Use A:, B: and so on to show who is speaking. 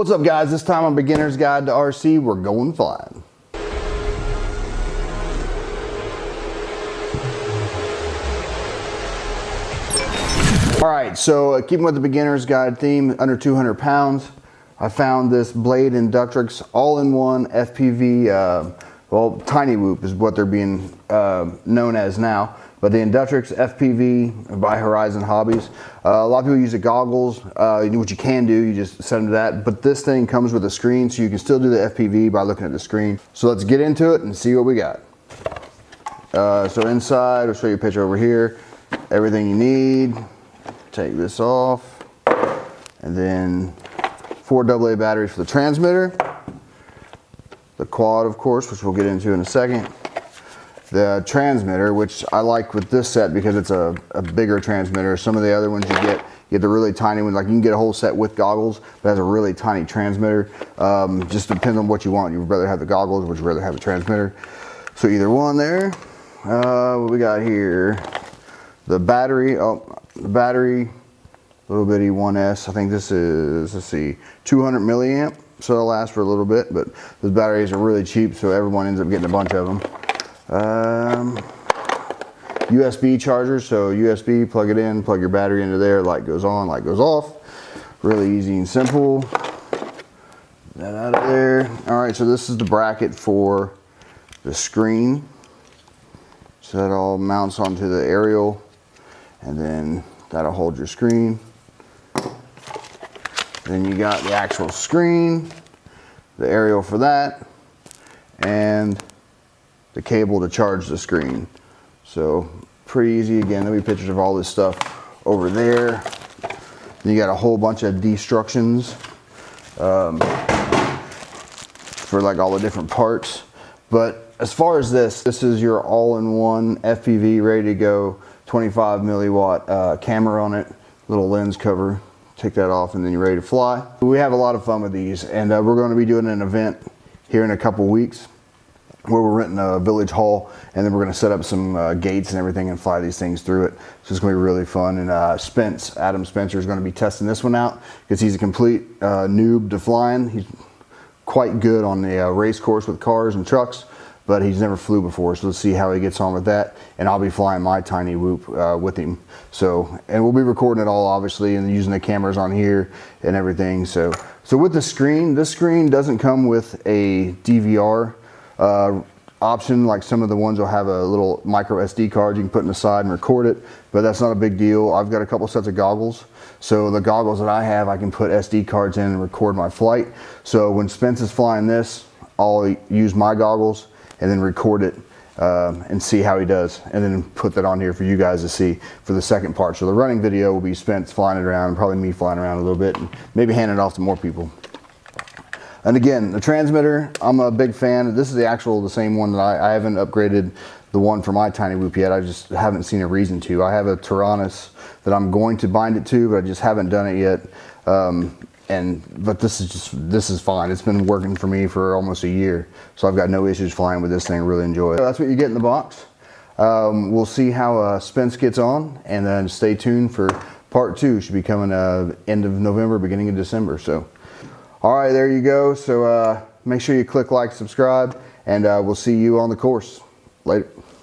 A: What's up guys, this time on Beginner's Guide to RC, we're going flying. Alright, so keeping with the Beginner's Guide theme, under 200 pounds, I found this Blade Inductrix all-in-one FPV, well, tiny whoop is what they're being known as now. But the Inductrix FPV by Horizon Hobbies. A lot of people use the goggles. What you can do, you just set them to that. But this thing comes with a screen, so you can still do the FPV by looking at the screen. So let's get into it and see what we got. So inside, I'll show you a picture over here. Everything you need. Take this off. And then 4 AA batteries for the transmitter. The quad, of course, which we'll get into in a second. The transmitter, which I like with this set because it's a bigger transmitter. Some of the other ones you get the really tiny ones. Like you can get a whole set with goggles, but it has a really tiny transmitter. Just depends on what you want. You'd rather have the goggles, or would you rather have the transmitter? So either one there. What we got here? The battery. Oh, the battery, little bitty 1S. I think this is, let's see, 200 milliamp. So it'll last for a little bit, but those batteries are really cheap, so everyone ends up getting a bunch of them. USB charger, so USB, plug it in, plug your battery into there, light goes on, light goes off. Really easy and simple. That out of there. Alright, so this is the bracket for the screen. So that all mounts onto the aerial, and then that'll hold your screen. Then you got the actual screen, the aerial for that, and the cable to charge the screen. So pretty easy. Again, there'll be pictures of all this stuff over there. Then you got a whole bunch of destructions for like all the different parts. But as far as this is your all-in-one FPV, ready to go, 25 milliwatt camera on it, little lens cover. Take that off and then you're ready to fly. We have a lot of fun with these, and we're going to be doing an event here in a couple weeks where we're renting a village hall, and then we're going to set up some gates and everything and fly these things through it. So it's going to be really fun. And Adam Spencer is going to be testing this one out because he's a complete noob to flying. He's quite good on the race course with cars and trucks, but he's never flew before. So let's see how he gets on with that. And I'll be flying my tiny whoop with him. So, and we'll be recording it all obviously and using the cameras on here and everything. So with the screen, this screen doesn't come with a DVR option. Like some of the ones will have a little micro SD card you can put in the side and record it, but that's not a big deal. I've got a couple sets of goggles, so the goggles that I have, I can put SD cards in and record my flight. So when Spence is flying this, I'll use my goggles and then record it and see how he does, and then put that on here for you guys to see for the second part. So the running video will be Spence flying it around, and probably me flying around a little bit, and maybe handing it off to more people. And again, the transmitter, I'm a big fan. This is the same one that I haven't upgraded the one for my tiny whoop yet. I just haven't seen a reason to. I have a Tyrannus that I'm going to bind it to, but I just haven't done it yet. But this is fine. It's been working for me for almost a year, so I've got no issues flying with this thing. Really enjoy it. So that's what you get in the box. We'll see how Spence gets on, and then stay tuned for part 2. Should be coming end of November, beginning of December. So. All right, there you go. So make sure you click like, subscribe, and we'll see you on the course. Later.